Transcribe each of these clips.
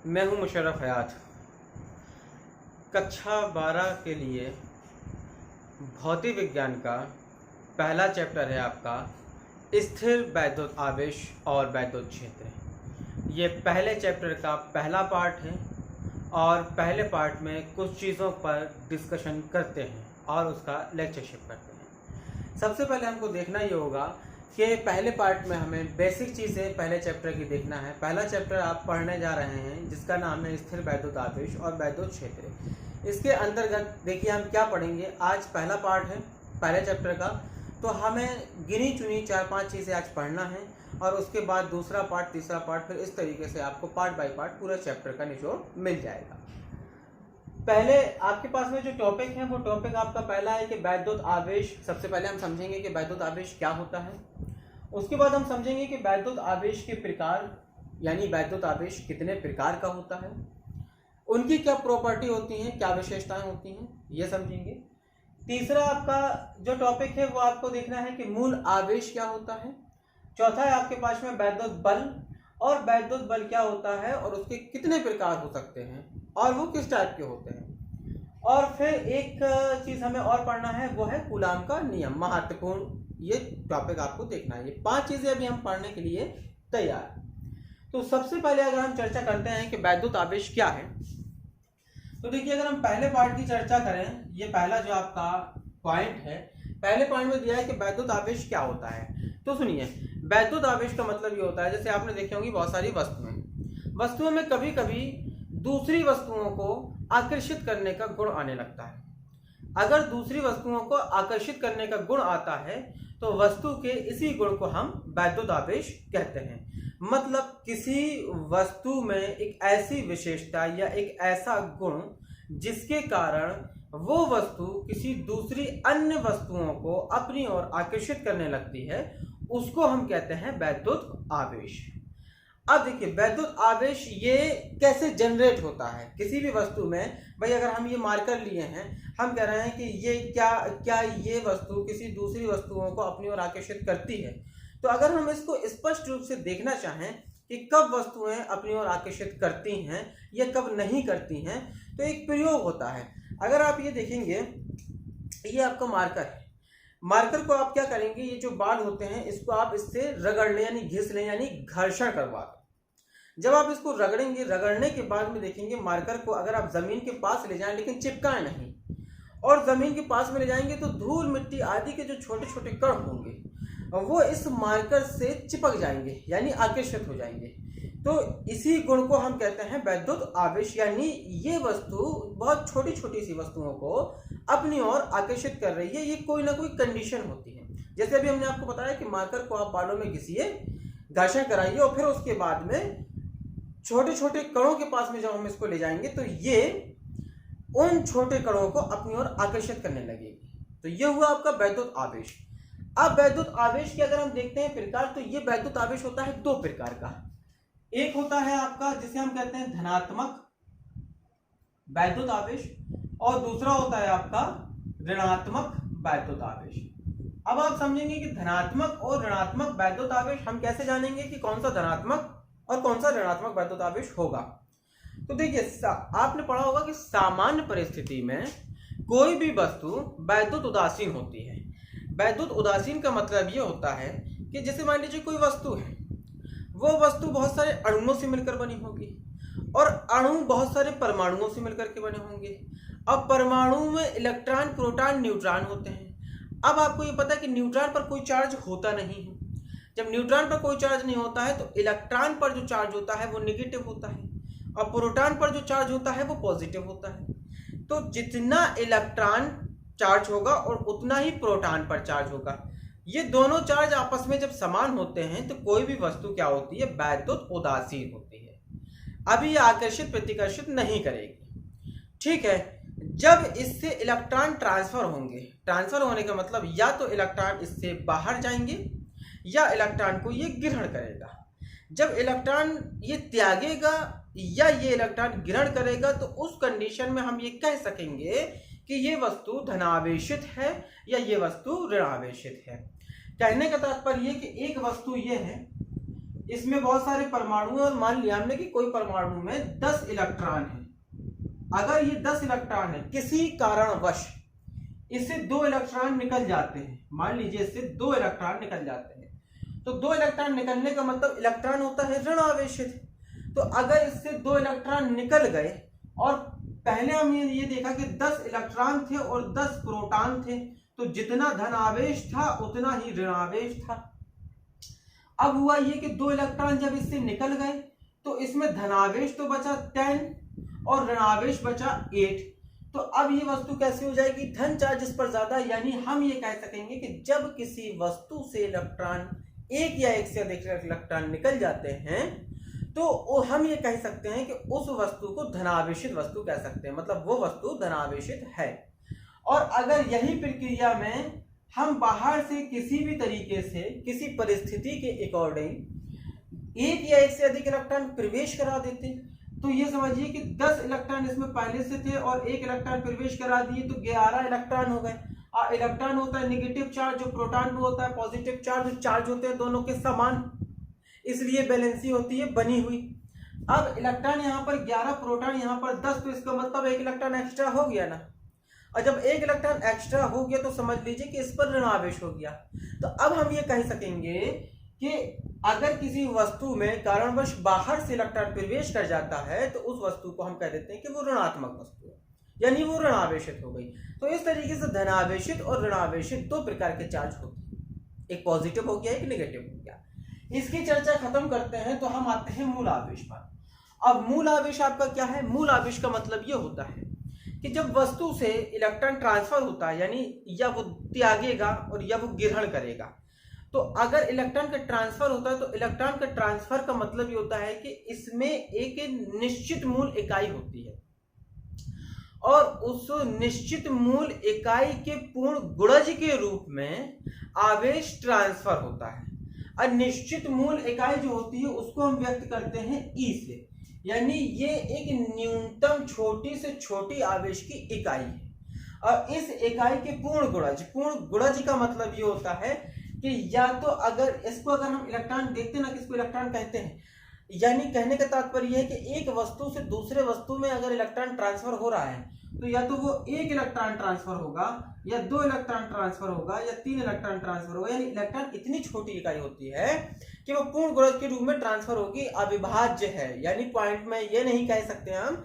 मैं हूं मुशर्रफ हयात। कक्षा 12 के लिए भौतिक विज्ञान का पहला चैप्टर है आपका स्थिर वैद्युत आवेश और वैद्युत क्षेत्र। ये पहले चैप्टर का पहला पार्ट है और पहले पार्ट में कुछ चीज़ों पर डिस्कशन करते हैं और उसका लेक्चरशिप करते हैं। सबसे पहले हमको देखना ये होगा कि पहले पार्ट में हमें बेसिक चीज़ें पहले चैप्टर की देखना है। पहला चैप्टर आप पढ़ने जा रहे हैं जिसका नाम है स्थिर वैद्युत आवेश और वैद्युत क्षेत्र। इसके अंतर्गत देखिए हम क्या पढ़ेंगे। आज पहला पार्ट है पहले चैप्टर का, तो हमें गिनी चुनी 4-5 चीज़ें आज पढ़ना है और उसके बाद दूसरा पार्ट, तीसरा पार्ट, फिर इस तरीके से आपको पार्ट बाय पार्ट पूरा चैप्टर का निचोड़ मिल जाएगा। पहले आपके पास में जो टॉपिक है वो टॉपिक आपका पहला है कि वैद्युत आवेश। सबसे पहले हम समझेंगे कि वैद्युत आवेश क्या होता है। उसके बाद हम समझेंगे कि वैद्युत आवेश के प्रकार, यानी वैद्युत आवेश कितने प्रकार का होता है, उनकी क्या प्रॉपर्टी होती हैं, क्या विशेषताएं होती हैं, ये समझेंगे। तीसरा आपका जो टॉपिक है वो आपको देखना है कि मूल आवेश क्या होता है। चौथा है आपके पास में वैद्युत बल, और वैद्युत बल क्या होता है और उसके कितने प्रकार हो सकते हैं और वो किस टाइप के होते हैं। और फिर एक चीज़ हमें और पढ़ना है वो है कूलाम का नियम, महत्वपूर्ण ये टॉपिक आपको देखना है। ये 5 चीज़ें अभी हम पढ़ने के लिए तैयार। तो सबसे पहले अगर हम चर्चा करते हैं कि वैद्युत आवेश क्या है, तो देखिए अगर हम पहले पार्ट की चर्चा करें, ये पहला जो आपका पॉइंट है, पहले पॉइंट में दिया है कि वैद्युत आवेश क्या होता है। तो सुनिए, वैद्युत आवेश का मतलब ये होता है, जैसे आपने देखी होंगी बहुत सारी वस्तुओं में कभी कभी दूसरी वस्तुओं को आकर्षित करने का गुण आने लगता है। अगर दूसरी वस्तुओं को आकर्षित करने का गुण आता है तो वस्तु के इसी गुण को हम वैद्युत आवेश कहते हैं। मतलब किसी वस्तु में एक ऐसी विशेषता या एक ऐसा गुण जिसके कारण वो वस्तु किसी दूसरी अन्य वस्तुओं को अपनी ओर आकर्षित करने लगती है, उसको हम कहते हैं वैद्युत आवेश। अब देखिए वैद्युत आवेश ये कैसे जनरेट होता है किसी भी वस्तु में। भाई अगर हम ये मार्कर लिए हैं, हम कह रहे हैं कि ये क्या ये वस्तु किसी दूसरी वस्तुओं को अपनी ओर आकर्षित करती है। तो अगर हम इसको स्पष्ट रूप से देखना चाहें कि कब वस्तुएं अपनी ओर आकर्षित करती हैं या कब नहीं करती हैं, तो एक प्रयोग होता है। अगर आप ये देखेंगे, ये आपका मार्कर है। मार्कर को आप क्या करेंगे, ये जो बाल होते हैं इसको आप इससे रगड़ लें, यानी घिस लें, यानी घर्षण करवा दें। जब आप इसको रगड़ेंगे, रगड़ने के बाद में देखेंगे मार्कर को अगर आप जमीन के पास ले जाएं, लेकिन चिपकाएं नहीं, और जमीन के पास में ले जाएंगे तो धूल मिट्टी आदि के जो छोटे छोटे कण होंगे वो इस मार्कर से चिपक जाएंगे, यानी आकर्षित हो जाएंगे। तो इसी गुण को हम कहते हैं वैद्युत आवेश, यानी ये वस्तु बहुत छोटी छोटी सी वस्तुओं को अपनी ओर आकर्षित कर रही है। ये कोई ना कोई कंडीशन होती है। जैसे अभी हमने आपको बताया कि मार्कर को आप बालों में घिसिए, घर्षण कराइए, और फिर उसके बाद में छोटे छोटे कणों के पास में जब हम इसको ले जाएंगे तो ये उन छोटे कणों को अपनी ओर आकर्षित करने लगेगी। तो ये हुआ आपका वैद्युत आवेश। अब वैद्युत आवेश की अगर हम देखते हैं प्रकार, तो ये वैद्युत आवेश होता है 2 प्रकार का। एक होता है आपका जिसे हम कहते हैं धनात्मक वैद्युत आवेश, और दूसरा होता है आपका ऋणात्मक वैद्युत आवेश। अब आप समझेंगे कि धनात्मक और ऋणात्मक वैद्युत आवेश हम कैसे जानेंगे कि कौन सा धनात्मक और कौन सा ऋणात्मक वैद्युत आवेश होगा। तो देखिए आपने पढ़ा होगा कि सामान्य परिस्थिति में कोई भी वस्तु वैद्युत उदासीन होती है। वैद्युत उदासीन का मतलब ये होता है कि जैसे मान लीजिए कोई वस्तु है, वो वस्तु बहुत सारे अणुओं से मिलकर बनी होगी और अणु बहुत सारे परमाणुओं से मिलकर के बने होंगे। अब परमाणु में इलेक्ट्रॉन, प्रोटॉन, न्यूट्रॉन होते हैं। अब आपको ये पता है कि न्यूट्रॉन पर कोई चार्ज होता नहीं है। जब न्यूट्रॉन पर कोई चार्ज नहीं होता है तो इलेक्ट्रॉन पर जो चार्ज होता है वो नेगेटिव होता है, और प्रोटॉन पर जो चार्ज होता है वो पॉजिटिव होता है। तो जितना इलेक्ट्रॉन चार्ज होगा और उतना ही प्रोटॉन पर चार्ज होगा। ये दोनों चार्ज आपस में जब समान होते हैं तो कोई भी वस्तु क्या होती है, वैद्युत उदासीन होती है। अभी ये आकर्षित प्रतिकर्षित नहीं करेगी, ठीक है। जब इससे इलेक्ट्रॉन ट्रांसफर होंगे, ट्रांसफर होने का मतलब या तो इलेक्ट्रॉन इससे बाहर जाएंगे या इलेक्ट्रॉन को ये ग्रहण करेगा। जब इलेक्ट्रॉन ये त्यागेगा या ये इलेक्ट्रॉन ग्रहण करेगा तो उस कंडीशन में हम ये कह सकेंगे कि ये वस्तु धनावेशित है या ये वस्तु ऋणावेशित है। कहने का तात्पर्य ये कि एक वस्तु ये है, इसमें बहुत सारे परमाणु हैं और मान लिया हमने कि कोई परमाणु में 10 इलेक्ट्रॉन है। अगर ये 10 इलेक्ट्रॉन है, किसी कारणवश इससे 2 इलेक्ट्रॉन निकल जाते हैं, मान लीजिए इससे 2 इलेक्ट्रॉन निकल जाते हैं, तो 2 इलेक्ट्रॉन निकलने का मतलब इलेक्ट्रॉन होता है ऋण आवेशित। तो अगर इससे 2 इलेक्ट्रॉन निकल गए और पहले हम ये देखा कि 10 इलेक्ट्रॉन थे और 10 प्रोटॉन थे, तो जितना धन आवेश था उतना ही ऋण आवेश था। अब हुआ ये कि 2 इलेक्ट्रॉन जब इससे निकल गए तो इसमें धनावेश तो बचा 10 और ऋणावेश बचा 8। तो अब ये वस्तु कैसे हो जाएगी, धन चार्ज इस पर ज्यादा, यानी हम ये कह सकेंगे कि जब किसी वस्तु से इलेक्ट्रॉन एक या एक से अधिक इलेक्ट्रॉन निकल जाते हैं तो हम ये कह सकते हैं कि उस वस्तु को धनावेशित वस्तु कह सकते हैं, मतलब वो वस्तु धनावेशित है। और अगर यही प्रक्रिया में हम बाहर से किसी भी तरीके से किसी परिस्थिति के अकॉर्डिंग एक या एक से अधिक इलेक्ट्रॉन प्रवेश करा देते, तो ये समझिए कि 10 इलेक्ट्रॉन इसमें पहले से थे और एक इलेक्ट्रॉन प्रवेश करा दिए तो 11 इलेक्ट्रॉन हो गए। इलेक्ट्रॉन होता है नेगेटिव चार्ज, जो प्रोटॉन में होता है पॉजिटिव चार्ज, जो चार्ज होते हैं दोनों के समान, इसलिए बैलेंसी होती है बनी हुई। अब इलेक्ट्रॉन यहाँ पर 11, प्रोटॉन यहाँ पर 10, तो इसका मतलब एक इलेक्ट्रॉन एक्स्ट्रा हो गया ना। और जब एक इलेक्ट्रॉन एक्स्ट्रा हो गया तो समझ लीजिए कि इस पर ऋणावेश हो गया। तो अब हम ये कह सकेंगे कि अगर किसी वस्तु में कारणवश बाहर से इलेक्ट्रॉन प्रवेश कर जाता है तो उस वस्तु को हम कह देते हैं कि वो ऋणात्मक वस्तु है, यानी वो ऋणावेशित हो गई। तो इस तरीके से धनावेशित और ऋणावेशित 2 प्रकार के चार्ज होते हैं, एक पॉजिटिव हो गया एक नेगेटिव हो गया। इसकी चर्चा खत्म करते हैं तो हम आते हैं मूल आवेश पर। अब मूल आवेश आपका क्या है, मूल आवेश का मतलब ये होता है कि जब वस्तु से इलेक्ट्रॉन ट्रांसफर होता है, यानी या वो त्यागेगा और या वो ग्रहण करेगा, तो अगर इलेक्ट्रॉन का ट्रांसफर होता है तो इलेक्ट्रॉन का ट्रांसफर का मतलब ये होता है कि इसमें एक निश्चित मूल इकाई होती है और उस निश्चित मूल इकाई के पूर्ण गुणज के रूप में आवेश ट्रांसफर होता है। और निश्चित मूल इकाई जो होती है उसको हम व्यक्त करते हैं ई से, यानी ये एक न्यूनतम छोटी से छोटी आवेश की इकाई है। और इस इकाई के पूर्ण गुणज का मतलब ये होता है कि या तो अगर इसको अगर हम इलेक्ट्रॉन देखते हैं ना, किसको इलेक्ट्रॉन कहते हैं, यानी कहने का तात्पर्य है कि एक वस्तु से दूसरे वस्तु में अगर इलेक्ट्रॉन ट्रांसफर हो रहा है तो या तो वो 1 इलेक्ट्रॉन ट्रांसफर होगा या 2 इलेक्ट्रॉन ट्रांसफर होगा या 3 इलेक्ट्रॉन ट्रांसफर होगा, यानी इलेक्ट्रॉन इतनी छोटी इकाई होती है कि वो पूर्ण गुणज के रूप में ट्रांसफर होगी, अविभाज्य है। यानी पॉइंट में ये नहीं कह सकते हम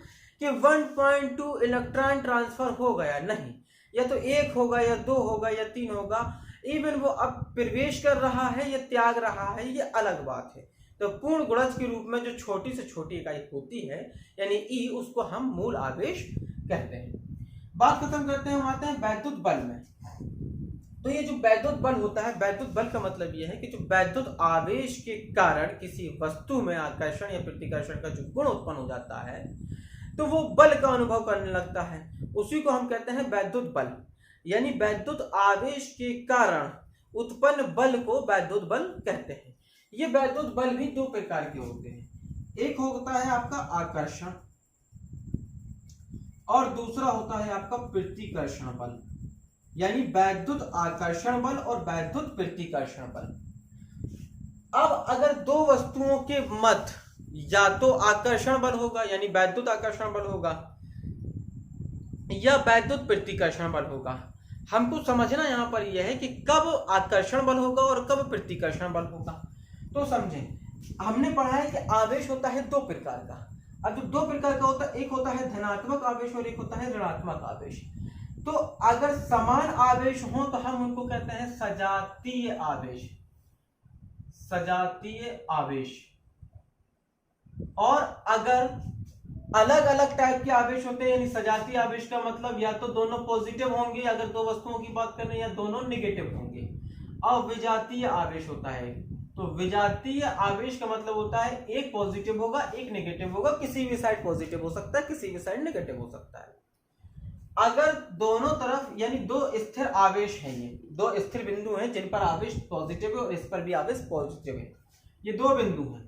कि 1.2 इलेक्ट्रॉन ट्रांसफर हो गया, नहीं, या तो 1 होगा या 2 होगा या 3 होगा। इवन वो अब प्रवेश कर रहा है या त्याग रहा है ये अलग बात है। तो पूर्ण गुणज के रूप में जो छोटी से छोटी इकाई होती है यानी ई, उसको हम मूल आवेश कहते हैं। बात खत्म करते हैं, हम आते हैं वैद्युत बल में। तो ये जो वैद्युत बल होता है, वैद्युत बल का मतलब ये है कि जो वैद्युत आवेश के कारण किसी वस्तु में आकर्षण या प्रतिकर्षण का जो गुण उत्पन्न हो जाता है तो वो बल का अनुभव करने लगता है, उसी को हम कहते हैं वैद्युत बल। यानी वैद्युत आवेश के कारण उत्पन्न बल को वैद्युत बल कहते हैं। ये वैद्युत बल भी 2 प्रकार के होते हैं, एक होता है आपका आकर्षण और दूसरा होता है आपका प्रतिकर्षण बल, यानी वैद्युत आकर्षण बल और वैद्युत प्रतिकर्षण बल। अब अगर 2 वस्तुओं के मध्य या तो आकर्षण बल होगा यानी वैद्युत आकर्षण बल होगा या वैद्युत प्रतिकर्षण बल होगा, हमको समझना यहां पर यह है कि कब आकर्षण बल होगा और कब प्रतिकर्षण बल होगा। तो समझें, हमने पढ़ा है कि आवेश होता है 2 प्रकार का। अब जो 2 प्रकार का होता है, एक होता है धनात्मक आवेश और एक होता है ऋणात्मक आवेश। तो अगर समान आवेश हो तो हम उनको कहते हैं सजातीय आवेश, सजातीय आवेश। और अगर अलग अलग टाइप के आवेश होते हैं यानी सजातीय आवेश का मतलब या तो दोनों पॉजिटिव होंगे अगर 2 वस्तुओं की बात करें, या दोनों नेगेटिव होंगे। और विजातीय आवेश होता है, तो विजातीय आवेश का मतलब होता है एक पॉजिटिव होगा एक नेगेटिव होगा, किसी भी साइड पॉजिटिव हो सकता है किसी भी साइड नेगेटिव हो सकता है। अगर दोनों तरफ यानी 2 स्थिर आवेश हैं, ये 2 स्थिर बिंदु हैं जिन पर आवेश पॉजिटिव है और इस पर भी आवेश पॉजिटिव है, ये 2 बिंदु हैं,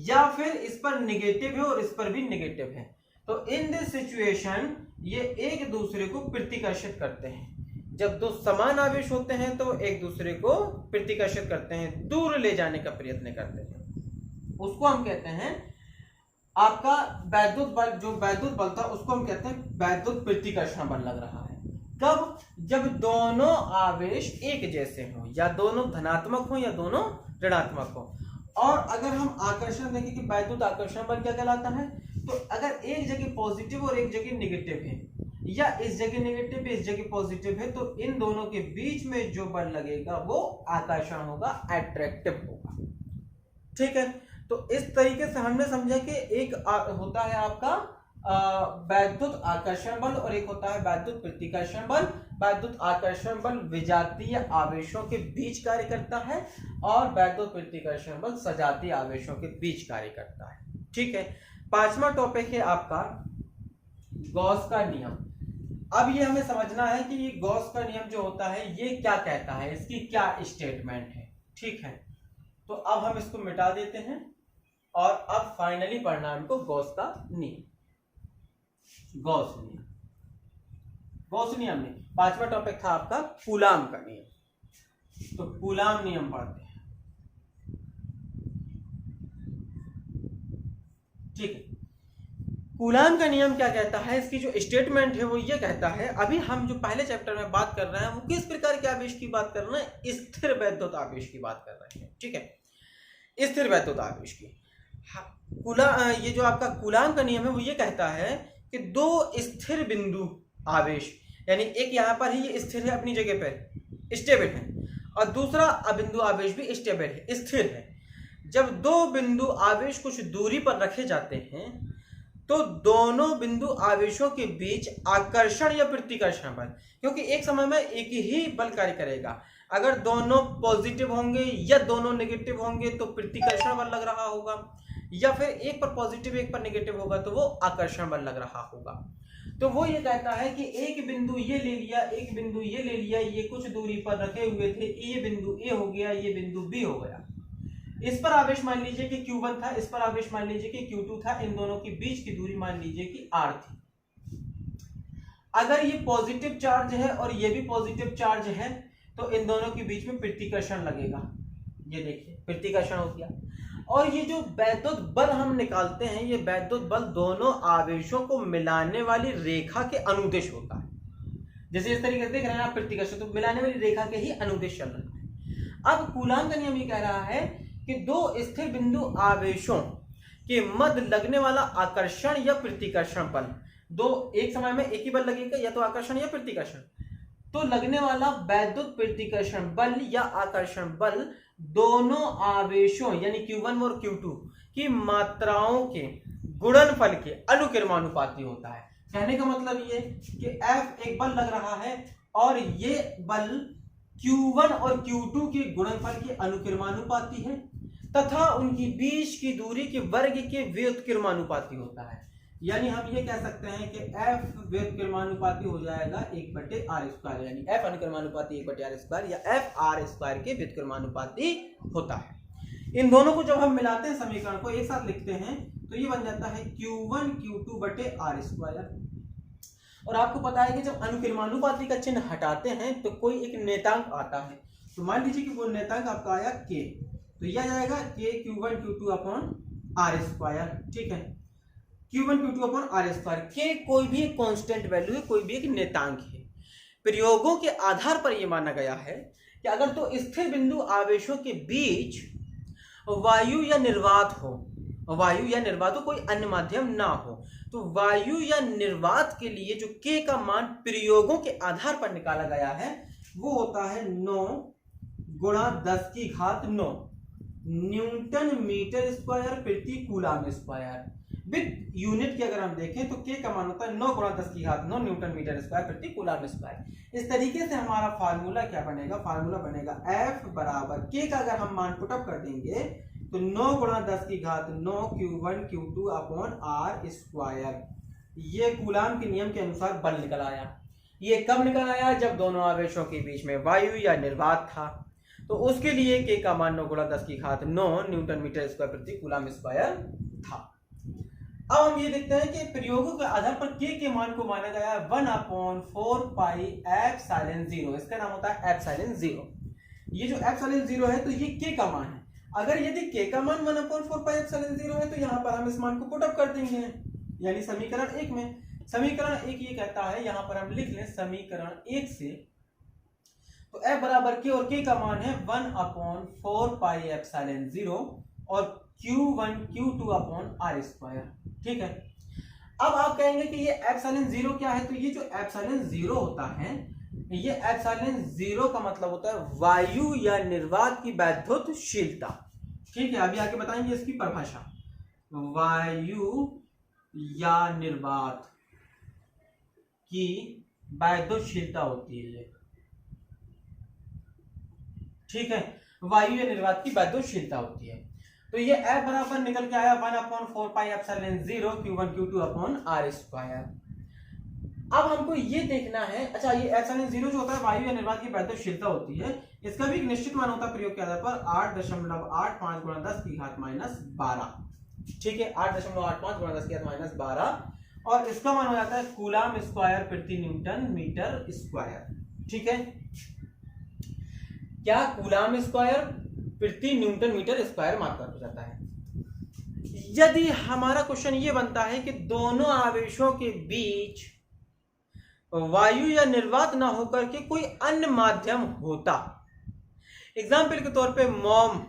या फिर इस पर नेगेटिव है और इस पर भी नेगेटिव है, तो इन दिस सिचुएशन ये एक दूसरे को प्रतिकर्षित करते हैं। जब 2 समान आवेश होते हैं तो एक दूसरे को प्रतिकर्षित करते हैं, दूर ले जाने का प्रयत्न करते हैं। उसको हम कहते हैं आपका वैद्युत बल। जो वैद्युत बल था उसको हम कहते हैं वैद्युत प्रतिकर्षण बल लग रहा है। कब? जब दोनों आवेश एक जैसे हों, या दोनों धनात्मक हो या दोनों ऋणात्मक हो। और अगर हम आकर्षण देखें कि वैद्युत आकर्षण बल क्या कहलाता है, तो अगर एक जगह पॉजिटिव और एक जगह नेगेटिव है, या इस जगह नेगेटिव इस जगह पॉजिटिव है, तो इन दोनों के बीच में जो बल लगेगा वो आकर्षण होगा, अट्रैक्टिव होगा। ठीक है, तो इस तरीके से हमने समझा कि एक होता है आपका वैद्युत आकर्षण बल और एक होता है वैद्युत प्रतिकर्षण बल। वैद्युत आकर्षण बल विजातीय आवेशों के बीच कार्य करता है और वैद्युत प्रतिकर्षण बल सजातीय आवेशों के बीच कार्य करता है। ठीक है, पांचवा टॉपिक है आपका गॉस का नियम। अब ये हमें समझना है कि ये गॉस का नियम जो होता है ये क्या कहता है, इसकी क्या स्टेटमेंट है। ठीक है, तो अब हम इसको मिटा देते हैं और अब फाइनली पढ़ना है हमको गॉस का नियम। गॉस नियम, गॉस नियम नहीं, पांचवा टॉपिक था आपका कूलाम का नियम। तो कूलाम नियम पढ़ते हैं। ठीक है, कूलाम का नियम क्या कहता है, इसकी जो स्टेटमेंट है वो ये कहता है, अभी हम जो पहले चैप्टर में बात कर रहे हैं वो किस प्रकार के आवेश की बात कर रहे हैं, स्थिर वैद्युत आवेश की बात कर रहे हैं। ठीक है, स्थिर वैद्युत आवेश की। ये जो आपका कूलाम का नियम है वो ये कहता है कि दो स्थिर बिंदु आवेश, यानी एक यहाँ पर ही ये स्थिर है, अपनी जगह पर स्टेबल है, और दूसरा अबिंदु आवेश भी स्टेबल है, स्थिर है। जब दो बिंदु आवेश कुछ दूरी पर रखे जाते हैं तो दोनों बिंदु आवेशों के बीच आकर्षण या प्रतिकर्षण बल, क्योंकि एक समय में एक ही बल कार्य करेगा, अगर दोनों पॉजिटिव होंगे या दोनों नेगेटिव होंगे तो प्रतिकर्षण बल लग रहा होगा, या फिर एक पर पॉजिटिव एक पर नेगेटिव होगा तो वो आकर्षण बल लग रहा होगा। तो वो ये कहता है कि एक बिंदु ये ले लिया, एक बिंदु ये ले लिया, ये कुछ दूरी पर रखे हुए थे, ये बिंदु ए हो गया, ये बिंदु बी हो गया। इस पर आवेश मान लीजिए कि Q1 था, इस पर आवेश मान लीजिए कि Q2 था, इन दोनों के बीच की दूरी मान लीजिए कि R थी। अगर ये पॉजिटिव चार्ज है और ये भी पॉजिटिव चार्ज है तो इन दोनों के बीच में प्रतिकर्षण लगेगा। ये देखिए प्रतिकर्षण हो गया। और ये जो वैद्युत बल हम निकालते हैं, ये वैद्युत बल दोनों आवेशों को मिलाने वाली रेखा के अनुदिश होता है। जैसे इस तरीके से देख रहे हैं आप प्रतिकर्षण, तो मिलाने वाली रेखा के ही अनुदिश चल रहा है। अब कूलाम का नियम ये कह रहा है कि दो स्थिर बिंदु आवेशों के मध्य लगने वाला आकर्षण या प्रतिकर्षण बल, दो एक समय में एक ही बल लगेगा, या तो आकर्षण या प्रतिकर्षण, तो लगने वाला वैद्युत प्रतिकर्षण बल या आकर्षण बल दोनों आवेशों यानी Q1 और Q2 की मात्राओं के गुणनफल के अनुक्रमानुपाती होता है। कहने का मतलब ये कि F एक बल लग रहा है और ये बल Q1 और Q2 के गुणनफल के अनुक्रमानुपाती है तथा उनकी बीच की दूरी के वर्ग के व्युत्क्रमानुपाती होता है। यानी हम ये कह सकते हैं कि F व्युत्क्रमानुपाती हो जाएगा 1/r², यानी F अनुक्रमानुपाती 1/r² या F r² के व्युत्क्रमानुपाती होता है। इन दोनों को जब हम मिलाते हैं, समीकरण को एक साथ लिखते हैं, तो ये बन जाता है Q1 Q2/r²। और आपको पता है कि जब अनुक्रमानुपाती का चिन्ह हटाते हैं तो कोई एक नेतांक आता है। तो मान लीजिए कि वो नेतांक आपका आया K, तो यह जाएगा K Q1 Q2/r²। ठीक है, Q1 Q2/r²। K कोई भी एक कांस्टेंट वैल्यू है, कोई भी एक नेतांक है। प्रयोगों के आधार पर यह माना गया है कि अगर तो स्थिर बिंदु आवेशों के बीच वायु या निर्वात हो, वायु या निर्वात हो, कोई अन्य माध्यम ना हो, तो वायु या निर्वात के लिए जो K का मान प्रयोगों के आधार पर निकाला गया है वो होता है 9 × 10⁻⁹ न्यूटन मीटर स्क्वायर प्रति कूलाम स्क्वायर। विद यूनिट की अगर हम देखें तो K का मान होता है 9 × 10⁻⁹ न्यूटन मीटर स्क्वायर प्रति कूलाम स्क्वायर। इस तरीके से हमारा फार्मूला क्या बनेगा, फार्मूला बनेगा F बराबर K का अगर हम मान पुटअप कर देंगे तो 9 × 10⁻⁹ Q1 Q2/r²। ये कूलाम के नियम के अनुसार बल निकल आया। ये कब निकल आया, जब दोनों आवेशों के बीच में वायु या निर्वात था, तो उसके लिए K का मान 9 × 10⁻⁹ न्यूटन मीटर स्क्वायर प्रति कूलाम स्क्वायर था। अब हम ये देखते हैं कि प्रयोगों के आधार पर K के मान को माना गया 1/4πε0। इसका नाम होता है ε0। ये जो ε0 है तो ये K का मान है। अगर यदि k का मान 1/4πε0 है तो यहाँ पर हम इस मान को पुट अप कर देंगे, यानी समीकरण 1 में। समीकरण 1 ये कहता है, यहाँ पर हम लिख लें समीकरण 1 से, तो f बराबर k और k का मान है 1/4πε0 और q1 q2/r²। ठीक है, अब आप कहेंगे कि ये एप्सिलॉन 0 क्या है, तो ये जो एप्सिलॉन 0 होता है, ये एप्सिलॉन 0 का मतलब होता है वायु या निर्वात की वैद्युतशीलता। ठीक है, अभी आके बताएंगे इसकी परिभाषा। वायु या निर्वात की वैद्युतशीलता होती है ये। ठीक है, वायु या निर्वात की वैद्युतशीलता होती है। तो ये F बराबर निकल के आया 1/4πε0 q1 q2/r²। अब हमको ये देखना है, अच्छा ये एप्सिलॉन 0 जो होता है वायु या निर्वात की वैद्युतशीलता होती है, इसका भी एक निश्चित मान होता है प्रयोग के आधार पर 8.85 × 10⁻12। ठीक है, 8.85 × 10⁻12 और इसका मान हो जाता है कूलम स्क्वायर प्रति न्यूटन मीटर स्क्वायर। ठीक है, क्या कूलम स्क्वायर प्रति न्यूटन मीटर स्क्वायर मात्रा हो जाता है। यदि हमारा क्वेश्चन ये बनता है कि दोनों आवेशों के बीच वायु या निर्वात ना होकर के कोई अन्य माध्यम होता, एग्जाम्पल के तौर पे मोम,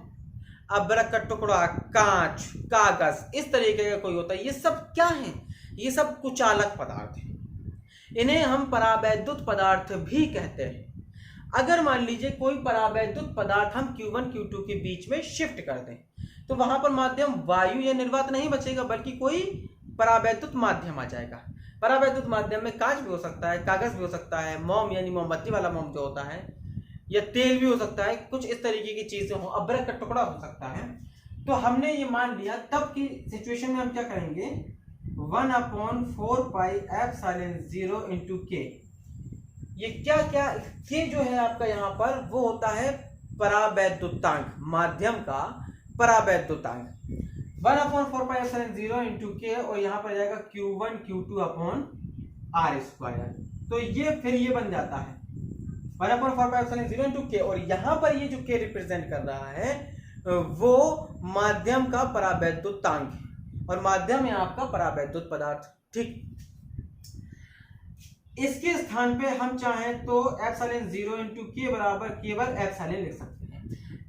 अबरक का टुकड़ा, कांच, कागज, इस तरीके का कोई होता है, ये सब क्या है, ये सब कुचालक पदार्थ है, इन्हें हम परावैद्युत पदार्थ भी कहते हैं। अगर मान लीजिए कोई परावैद्युत पदार्थ हम Q1 Q2 के बीच में शिफ्ट कर दें, तो वहां पर माध्यम वायु या निर्वात नहीं बचेगा, बल्कि कोई परावैद्युत माध्यम आ जाएगा। परावैद्युत माध्यम में कांच भी हो सकता है, कागज भी हो सकता है, मोम यानी मोमबत्ती वाला मोम जो होता है, या तेल भी हो सकता है, कुछ इस तरीके की चीजें हो, अबरक का टुकड़ा हो सकता है। तो हमने ये मान लिया, तब की सिचुएशन में हम क्या करेंगे, 1/4πε0 × k। ये क्या क्या के जो है आपका यहाँ पर वो होता है परावैद्युतांक, माध्यम का परावैद्युतांक 1/4πε0 × k, और यहाँ पर जाएगा q1 q2/r²। तो ये फिर ये बन जाता है 1/4πε0 × k, और यहाँ पर ये जो k रिप्रेजेंट कर रहा है वो माध्यम का परावैद्युतांक है, और माध्यम है आपका परावैद्युत पदार्थ। ठीक, इसके स्थान पे हम चाहें तो एप्सिलॉन 0 × k बराबर केवल एप्सिलॉन लिख सकते हैं।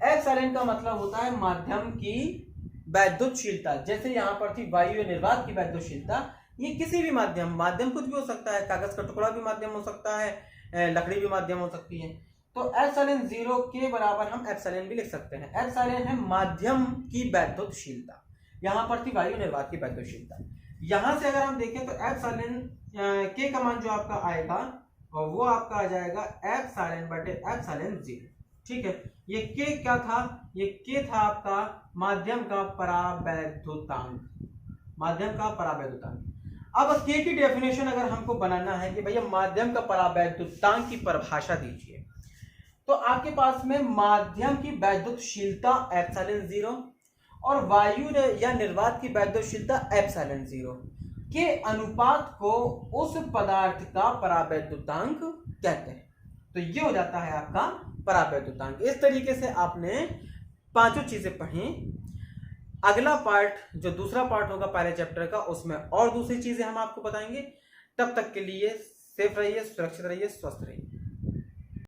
एप्सिलॉन का मतलब होता है माध्यम की वैद्युतशीलता, जैसे यहाँ पर थी वायु या निर्वात की वैद्युतशीलता, ये किसी भी माध्यम कुछ भी हो सकता है, कागज का टुकड़ा भी माध्यम हो सकता है, लकड़ी भी माध्यम हो सकती है। तो एप्सिलॉन 0 k बराबर हम एप्सिलॉन भी लिख सकते हैं। एप्सिलॉन है माध्यम की वैद्युतशीलता, यहाँ पर थी वायु निर्वात की वैद्युतशीलता। यहां से अगर हम देखें तो एप्सिलॉन के का मान जो आपका आएगा वो आपका आ जाएगा एप्सिलॉन/एप्सिलॉन 0। ठीक है, ये के क्या था, ये के था आपका माध्यम का परावैद्युतांक, माध्यम का परावैद्युतांक। अब के की डेफिनेशन अगर हमको बनाना है कि भैया माध्यम का परावैद्युतांक की परिभाषा दीजिए, तो आपके पास में माध्यम की वैद्युतशीलता एप्सिलॉन 0 और वायु या निर्वात की वैद्युतशीलता एप्सिलॉन 0 के अनुपात को उस पदार्थ का परावैद्युतांक कहते हैं। तो ये हो जाता है आपका परावैद्युतांक। इस तरीके से आपने पांचों चीजें पढ़ी। अगला पार्ट जो दूसरा पार्ट होगा पहले चैप्टर का, उसमें और दूसरी चीजें हम आपको बताएंगे। तब तक के लिए सेफ रहिए, सुरक्षित रहिए, स्वस्थ रहिए।